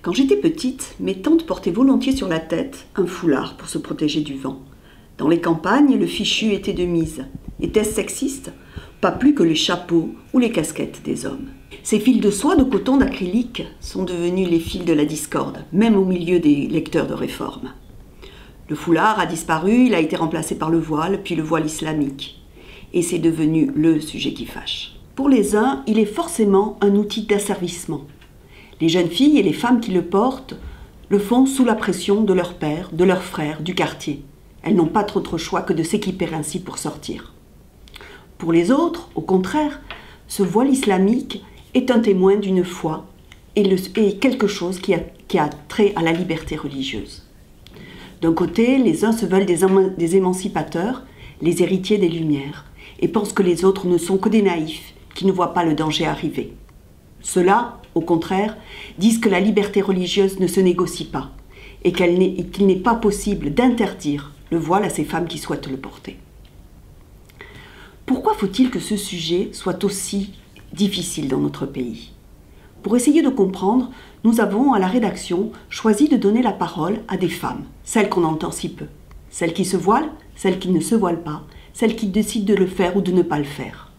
Quand j'étais petite, mes tantes portaient volontiers sur la tête un foulard pour se protéger du vent. Dans les campagnes, le fichu était de mise. Était-ce sexiste? Pas plus que les chapeaux ou les casquettes des hommes. Ces fils de soie, de coton, d'acrylique sont devenus les fils de la discorde, même au milieu des lecteurs de réforme. Le foulard a disparu, il a été remplacé par le voile, puis le voile islamique. Et c'est devenu le sujet qui fâche. Pour les uns, il est forcément un outil d'asservissement. Les jeunes filles et les femmes qui le portent le font sous la pression de leur père, de leurs frères, du quartier. Elles n'ont pas trop autre choix que de s'équiper ainsi pour sortir. Pour les autres, au contraire, ce voile islamique est un témoin d'une foi et quelque chose qui a trait à la liberté religieuse. D'un côté, les uns se veulent des émancipateurs, les héritiers des Lumières, et pensent que les autres ne sont que des naïfs qui ne voient pas le danger arriver. Ceux-là, au contraire, disent que la liberté religieuse ne se négocie pas et qu'il n'est pas possible d'interdire le voile à ces femmes qui souhaitent le porter. Pourquoi faut-il que ce sujet soit aussi difficile dans notre pays? Pour essayer de comprendre, nous avons, à la rédaction, choisi de donner la parole à des femmes, celles qu'on entend si peu. Celles qui se voilent, celles qui ne se voilent pas, celles qui décident de le faire ou de ne pas le faire.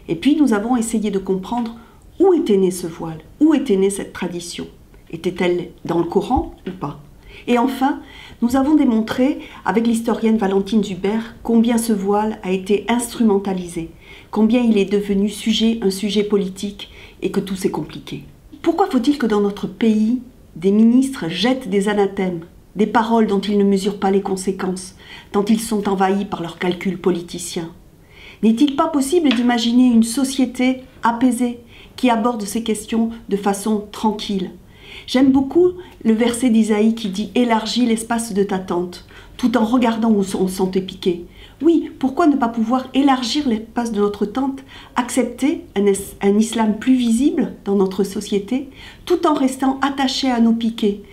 Et puis nous avons essayé de comprendre où était né ce voile, où était née cette tradition. Était-elle dans le Coran ou pas? Et enfin, nous avons démontré, avec l'historienne Valentine Zuber, combien ce voile a été instrumentalisé, combien il est devenu un sujet politique et que tout s'est compliqué. Pourquoi faut-il que dans notre pays, des ministres jettent des anathèmes, des paroles dont ils ne mesurent pas les conséquences, tant ils sont envahis par leurs calculs politiciens? N'est-il pas possible d'imaginer une société apaisée qui aborde ces questions de façon tranquille? J'aime beaucoup le verset d'Isaïe qui dit « Élargis l'espace de ta tente », tout en regardant où on se sentait piqué. Oui, pourquoi ne pas pouvoir élargir l'espace de notre tente, accepter un islam plus visible dans notre société, tout en restant attaché à nos piquets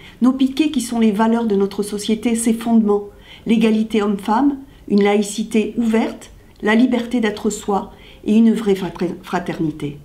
qui sont les valeurs de notre société, ses fondements, l'égalité homme-femme, une laïcité ouverte, la liberté d'être soi et une vraie fraternité.